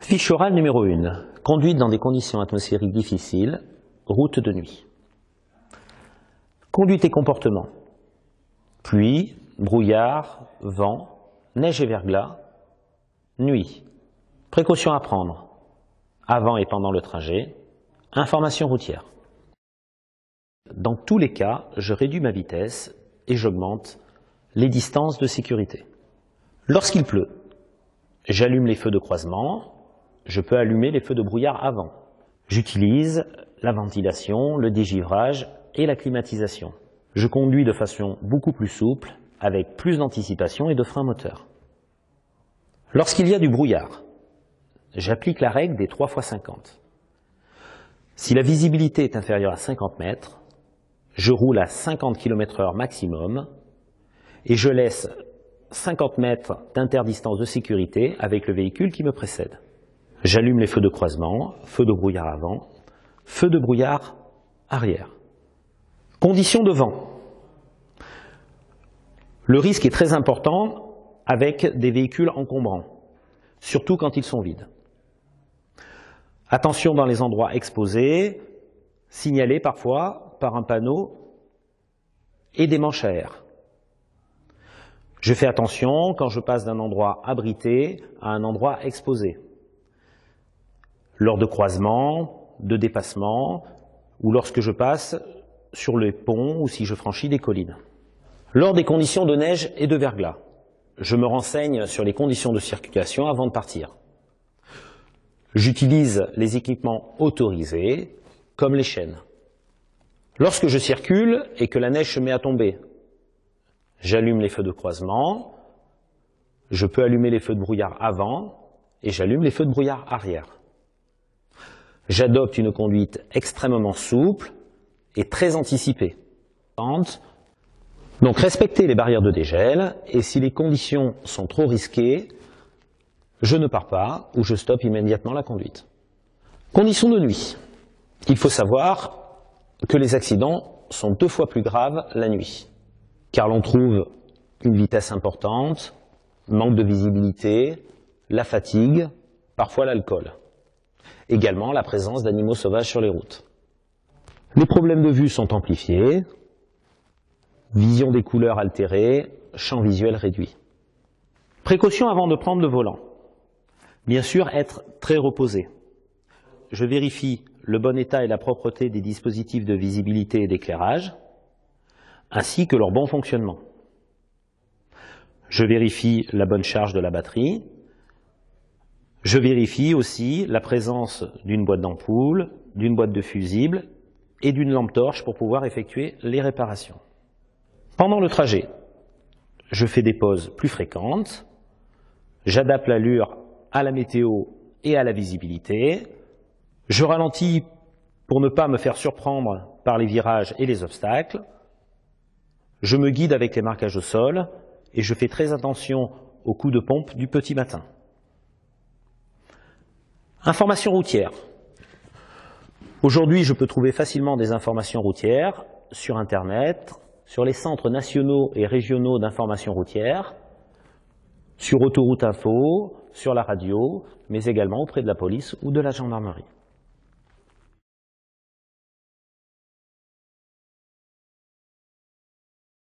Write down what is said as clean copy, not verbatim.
Fiche orale numéro 1. Conduite dans des conditions atmosphériques difficiles, route de nuit. Conduite et comportement. Pluie, brouillard, vent, neige et verglas, nuit. Précautions à prendre. Avant et pendant le trajet. Information routière. Dans tous les cas, je réduis ma vitesse et j'augmente les distances de sécurité. Lorsqu'il pleut, j'allume les feux de croisement, je peux allumer les feux de brouillard avant. J'utilise la ventilation, le dégivrage et la climatisation. Je conduis de façon beaucoup plus souple, avec plus d'anticipation et de frein moteur. Lorsqu'il y a du brouillard, j'applique la règle des 3 × 50. Si la visibilité est inférieure à 50 mètres, je roule à 50 km/h maximum et je laisse 50 mètres d'interdistance de sécurité avec le véhicule qui me précède. J'allume les feux de croisement, feu de brouillard avant, feu de brouillard arrière. Conditions de vent. Le risque est très important avec des véhicules encombrants, surtout quand ils sont vides. Attention dans les endroits exposés, signalés parfois par un panneau et des manches à air. Je fais attention quand je passe d'un endroit abrité à un endroit exposé. Lors de croisements, de dépassements, ou lorsque je passe sur les ponts ou si je franchis des collines. Lors des conditions de neige et de verglas, je me renseigne sur les conditions de circulation avant de partir. J'utilise les équipements autorisés, comme les chaînes. Lorsque je circule et que la neige se met à tomber, j'allume les feux de croisement, je peux allumer les feux de brouillard avant et j'allume les feux de brouillard arrière. J'adopte une conduite extrêmement souple et très anticipée. Donc respecter les barrières de dégel et si les conditions sont trop risquées, je ne pars pas ou je stoppe immédiatement la conduite. Conditions de nuit. Il faut savoir que les accidents sont 2 fois plus graves la nuit, car l'on trouve une vitesse importante, manque de visibilité, la fatigue, parfois l'alcool. Également la présence d'animaux sauvages sur les routes. Les problèmes de vue sont amplifiés, vision des couleurs altérée, champ visuel réduit. Précautions avant de prendre le volant. Bien sûr, être très reposé. Je vérifie le bon état et la propreté des dispositifs de visibilité et d'éclairage, ainsi que leur bon fonctionnement. Je vérifie la bonne charge de la batterie. Je vérifie aussi la présence d'une boîte d'ampoule, d'une boîte de fusibles et d'une lampe torche pour pouvoir effectuer les réparations. Pendant le trajet, je fais des pauses plus fréquentes, j'adapte l'allure à la météo et à la visibilité, je ralentis pour ne pas me faire surprendre par les virages et les obstacles, je me guide avec les marquages au sol et je fais très attention aux coups de pompe du petit matin. Informations routières. Aujourd'hui, je peux trouver facilement des informations routières sur Internet, sur les centres nationaux et régionaux d'information routière, sur Autoroute Info, sur la radio, mais également auprès de la police ou de la gendarmerie.